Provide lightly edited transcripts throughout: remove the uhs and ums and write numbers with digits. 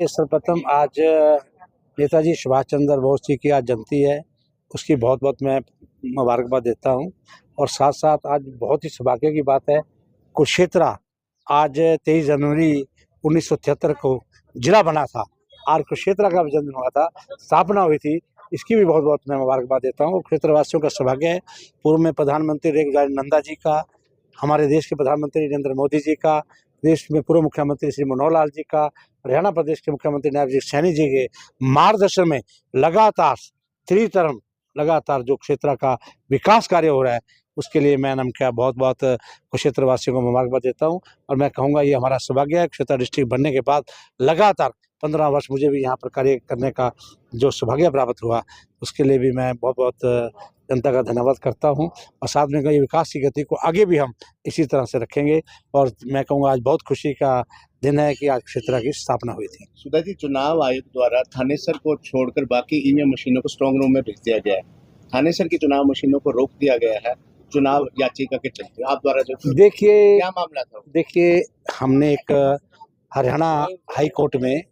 ये सर्वप्रथम आज नेताजी सुभाष चंद्र बोस जी की आज जयंती है, उसकी बहुत बहुत मैं मुबारकबाद देता हूँ। और साथ साथ आज बहुत ही सौभाग्य की बात है, कुरुक्षेत्र आज 23 जनवरी 1973 को जिला बना था और कुरुक्षेत्र का जन्म हुआ था, स्थापना हुई थी, इसकी भी बहुत बहुत मैं मुबारकबाद देता हूँ। क्षेत्र वासियों का सौभाग्य है, पूर्व में प्रधानमंत्री रेखा नंदा जी का, हमारे देश के प्रधानमंत्री नरेंद्र मोदी जी का, देश में पूर्व मुख्यमंत्री श्री मनोहर लाल जी का, हरियाणा प्रदेश के मुख्यमंत्री नायब जी सैनी जी के मार्गदर्शन में लगातार त्रितरम लगातार जो क्षेत्र का विकास कार्य हो रहा है, उसके लिए मैं नमक बहुत बहुत क्षेत्र वासियों को मुबारकबाद देता हूँ। और मैं कहूँगा ये हमारा सौभाग्य है, क्षेत्र डिस्ट्रिक्ट बनने के बाद लगातार 15 वर्ष मुझे भी यहाँ पर कार्य करने का जो सौभाग्य प्राप्त हुआ, उसके लिए भी मैं बहुत बहुत जनता का धन्यवाद करता हूँ। और साथ में ये विकास की गति को आगे भी हम इसी तरह से रखेंगे। और मैं कहूँगा आज बहुत खुशी का दिन है कि आज क्षेत्र की स्थापना हुई थी। सुधा जी, चुनाव आयोग द्वारा थानेसर को छोड़कर बाकी ईवीएम मशीनों को स्ट्रांग रूम में भेज दिया गया है। थानेसर की चुनाव मशीनों को रोक दिया गया है चुनाव याचिका के चलते। आप द्वारा जो देखिए क्या मामला था? देखिए, हमने एक हरियाणा हाई कोर्ट में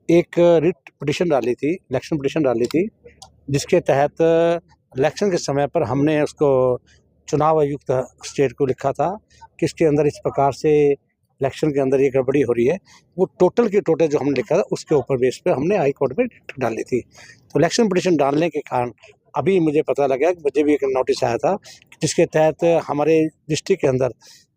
एक रिट पिटिशन डाली थी, इलेक्शन पिटिशन डाली थी, जिसके तहत इलेक्शन के समय पर हमने उसको चुनाव आयुक्त स्टेट को लिखा था कि इसके अंदर इस प्रकार से इलेक्शन के अंदर ये गड़बड़ी हो रही है। वो टोटल के टोटल जो हमने लिखा था उसके ऊपर बेस पे हमने हाई कोर्ट में डाली थी। तो इलेक्शन पिटिशन डालने के कारण अभी मुझे पता लगा कि मुझे भी एक नोटिस आया था, जिसके तहत हमारे डिस्ट्रिक्ट के अंदर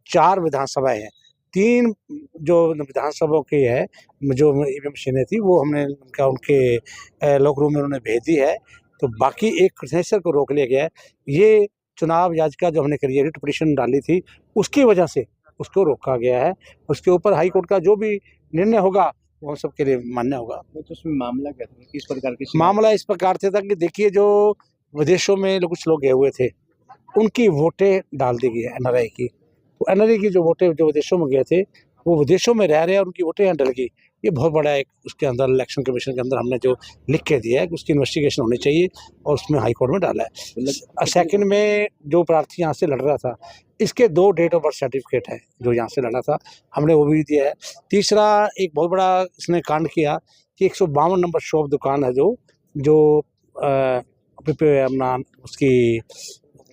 4 विधानसभाएँ हैं, 3 जो विधानसभाओं की है जो ईवीएम मशीनें थी वो हमने उनके लॉक रूम में उन्होंने भेज दी है। तो बाकी एक थानेसर को रोक लिया गया है। ये चुनाव याचिका जो हमने करी है, रिट पिटिशन डाली थी, उसकी वजह से उसको रोका गया है। उसके ऊपर हाई कोर्ट का जो भी निर्णय होगा वो सबके लिए मान्य होगा। तो उसमें मामला क्या था, किस प्रकार की? मामला इस प्रकार से था कि देखिए, जो विदेशों में कुछ लोग गए हुए थे, उनकी वोटें डाल दी गई है एनआरआई की। तो एनआरआई की जो वोटें जो विदेशों में गए थे, वो विदेशों में रह रहे हैं और उनकी वोटें यहाँ डल गई। ये बहुत बड़ा एक उसके अंदर इलेक्शन कमीशन के अंदर हमने जो लिख के दिया है कि उसकी इन्वेस्टिगेशन होनी चाहिए और उसमें हाई कोर्ट में डाला है। सेकंड में जो प्रार्थी यहाँ से लड़ रहा था, इसके 2 डेट ऑफ बर्थ सर्टिफिकेट है जो यहाँ से लड़ा था, हमने वो भी दिया है। तीसरा एक बहुत बड़ा इसने कांड किया कि 152 नंबर शॉप दुकान है जो अपना उसकी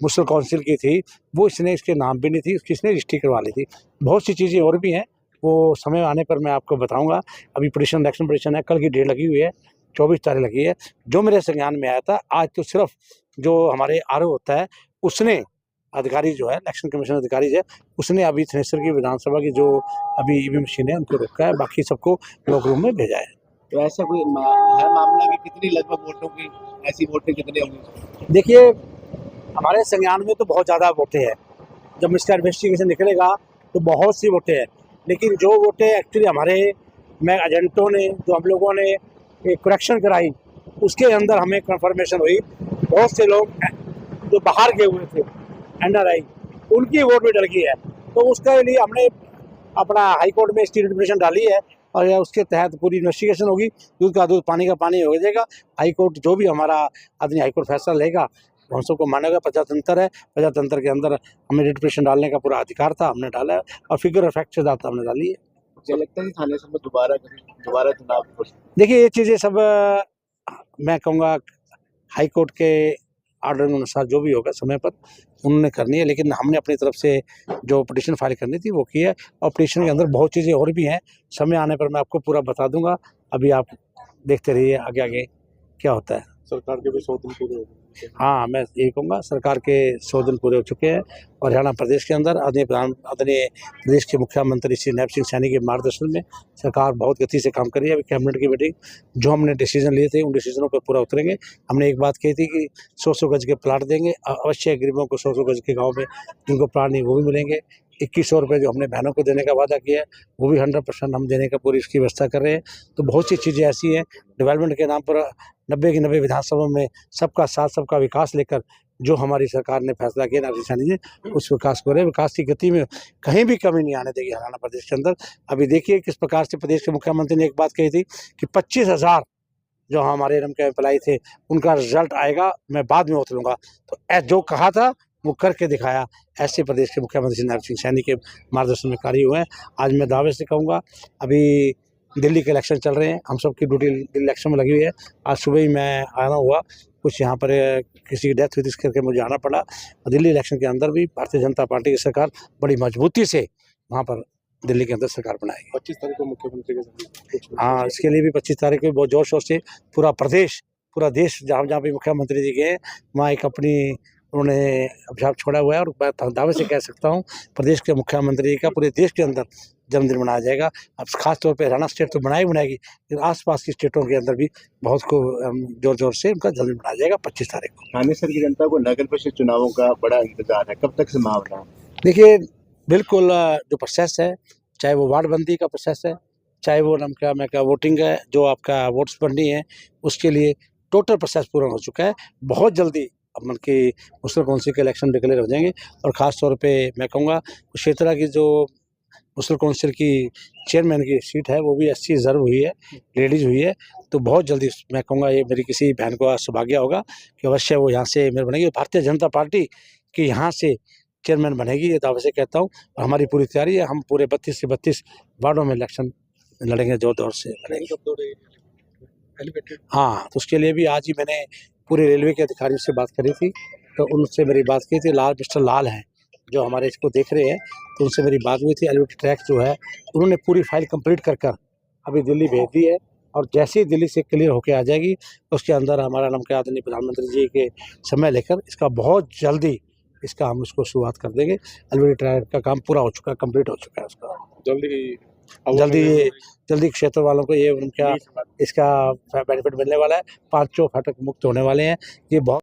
मुस्लिम काउंसिल की थी, वो इसने इसके नाम भी नहीं थी, उसकी इसने रजिस्ट्री करवा ली थी। बहुत सी चीज़ें और भी हैं, वो समय आने पर मैं आपको बताऊंगा। अभी पिटिशन इलेक्शन पिटिशन है, कल की डेट लगी हुई है, 24 तारीख लगी है। जो मेरे संज्ञान में आया था, आज तो सिर्फ जो हमारे आरओ होता है उसने अधिकारी जो है इलेक्शन कमीशन अधिकारी है, उसने अभी थानेसर की विधानसभा की जो अभी ईवीएम मशीन है उनको रोका है, बाकी सबको लॉक रूम में भेजा है। तो ऐसा कोई है मामला कि कितनी लगभग वोटों की ऐसी वोटें कितनी होंगी? देखिए, हमारे संज्ञान में तो बहुत ज़्यादा वोटें हैं, जब इसका इन्वेस्टिगेशन निकलेगा तो बहुत सी वोटें हैं, लेकिन जो वोटें एक्चुअली हमारे में एजेंटों ने जो हम लोगों ने एक करेक्शन कराई, उसके अंदर हमें कंफर्मेशन हुई बहुत से लोग जो बाहर गए हुए थे एनआरआई, उनकी वोट भी डल गई है। तो उसके लिए हमने अपना हाई कोर्ट में इसकी रिट पिटिशन डाली है और उसके तहत पूरी इन्वेस्टिगेशन होगी। दूध का दूध पानी का पानी हो जाएगा। हाई कोर्ट जो भी हमारा आदमी हाई कोर्ट फैसला लेगा हम सबको मानेगा। प्रजातंत्र है, प्रजातंत्र के अंदर हमें रिट पिटिशन डालने का पूरा अधिकार था, हमने डाला है और फिगर ऑफ फैक्ट से ज्यादा हमने डाली है। मुझे लगता है कि थानेसर में दोबारा चुनाव। देखिए, ये चीज़ें सब मैं कहूँगा हाई कोर्ट के ऑर्डर के अनुसार जो भी होगा समय पर उन्होंने करनी है, लेकिन हमने अपनी तरफ से जो पिटिशन फाइल करनी थी वो की है। और पिटिशन के अंदर बहुत चीज़ें और भी हैं, समय आने पर मैं आपको पूरा बता दूंगा। अभी आप देखते रहिए आगे आगे क्या होता है। सरकार के भी 100 दिन पूरे हो गए। हाँ, मैं यही कहूँगा, सरकार के 100 दिन पूरे हो चुके हैं और हरियाणा प्रदेश के अंदर आदरणीय प्रदेश के मुख्यमंत्री श्री नायब सिंह सैनी के मार्गदर्शन में सरकार बहुत गति से काम कर रही है। अभी कैबिनेट की मीटिंग जो हमने डिसीजन लिए थे उन डिसीजनों पर पूरा उतरेंगे। हमने एक बात कही थी कि 100 गज के प्लाट देंगे, अवश्य गरीबों को 100 गज के गाँव में जिनको प्लाट नहीं वो भी मिलेंगे। 2100 रुपये जो हमने बहनों को देने का वादा किया है वो भी 100% हम देने का पूरी इसकी व्यवस्था कर रहे हैं। तो बहुत सी चीज़ें ऐसी हैं डेवलपमेंट के नाम पर 90 की 90 विधानसभा में सबका साथ सबका विकास लेकर जो हमारी सरकार ने फैसला किया नायब सैनी जी, उस विकास को रहे, विकास की गति में कहीं भी कमी नहीं आने देगी हरियाणा प्रदेश के अंदर। अभी देखिए किस प्रकार से प्रदेश के मुख्यमंत्री ने एक बात कही थी कि 25,000 जो हमारे रम के एम्प्लाई थे उनका रिजल्ट आएगा, मैं बाद में उतरूंगा। तो जो कहा था वो करके दिखाया। ऐसे प्रदेश के मुख्यमंत्री नायब सिंह सैनी के मार्गदर्शन में कार्य हुए हैं। आज मैं दावे से कहूँगा, अभी दिल्ली के इलेक्शन चल रहे हैं, हम सब की ड्यूटी इलेक्शन में लगी हुई है। आज सुबह ही मैं आना हुआ, कुछ यहाँ पर किसी की डेथ हुई थी, इस करके मुझे आना पड़ा। दिल्ली इलेक्शन के अंदर भी भारतीय जनता पार्टी की सरकार बड़ी मजबूती से वहाँ पर दिल्ली के अंदर सरकार बनाएगी। 25 तारीख को मुख्यमंत्री के साथ हाँ, इसके लिए भी 25 तारीख को बहुत जोर शोर से पूरा देश जहाँ जहाँ भी मुख्यमंत्री जी गए वहाँ एक अपनी उन्होंने अभिशाप छोड़ा हुआ है। और मैं दावे से कह सकता हूँ प्रदेश के मुख्यमंत्री जी का पूरे देश के अंदर जन्मदिन मनाया जाएगा। अब खास तौर पे हरियाणा स्टेट तो बनाएगी लेकिन आसपास की स्टेटों के अंदर भी बहुत को जोर जोर से उनका जन्मदिन मनाया जाएगा 25 तारीख को। थानेसर की जनता को नगर परिषद चुनावों का बड़ा इंतजार है, कब तक संभावना है? देखिए, बिल्कुल जो प्रोसेस है, चाहे वो वार्ड बंदी का प्रोसेस है, चाहे वो मैं वोटिंग है, जो आपका वोट्स बननी है, उसके लिए टोटल प्रोसेस पूरा हो चुका है। बहुत जल्दी अपन की मुस्लिम काउंसिल के इलेक्शन डिक्लेयर हो जाएंगे। और ख़ास तौर पे मैं कहूँगा क्षेत्रा की जो मुस्लिम काउंसिल की चेयरमैन की सीट है वो भी SC रिजर्व हुई है, लेडीज़ हुई है। तो बहुत जल्दी मैं कहूँगा ये मेरी किसी बहन को सौभाग्य होगा कि अवश्य वो यहाँ से मेयर बनेगी। भारतीय जनता पार्टी की यहाँ से चेयरमैन बनेगी, ये दावे से कहता हूँ। और हमारी पूरी तैयारी है, हम पूरे 32 से 32 वार्डों में इलेक्शन लड़ेंगे, जोर से लड़ेंगे। हाँ, तो उसके लिए भी आज ही मैंने पूरे रेलवे के अधिकारियों से बात करी थी, तो उनसे मेरी बात की थी। मिस्टर लाल हैं जो हमारे इसको देख रहे हैं, तो उनसे मेरी बात हुई थी। एलिवेटेड ट्रैक जो है उन्होंने पूरी फाइल कंप्लीट कर अभी दिल्ली भेज दी है। और जैसे ही दिल्ली से क्लियर होके आ जाएगी उसके अंदर हमारा नमके आदरणीय प्रधानमंत्री जी के समय लेकर इसका बहुत जल्दी इसका हम इसको शुरुआत कर देंगे। एलिवेटेड ट्रैक का काम पूरा हो चुका है, कंप्लीट हो चुका है उसका। जल्दी क्षेत्र वालों को ये उनका इसका बेनिफिट मिलने वाला है। 5 फाटक मुक्त होने वाले हैं। ये बहुत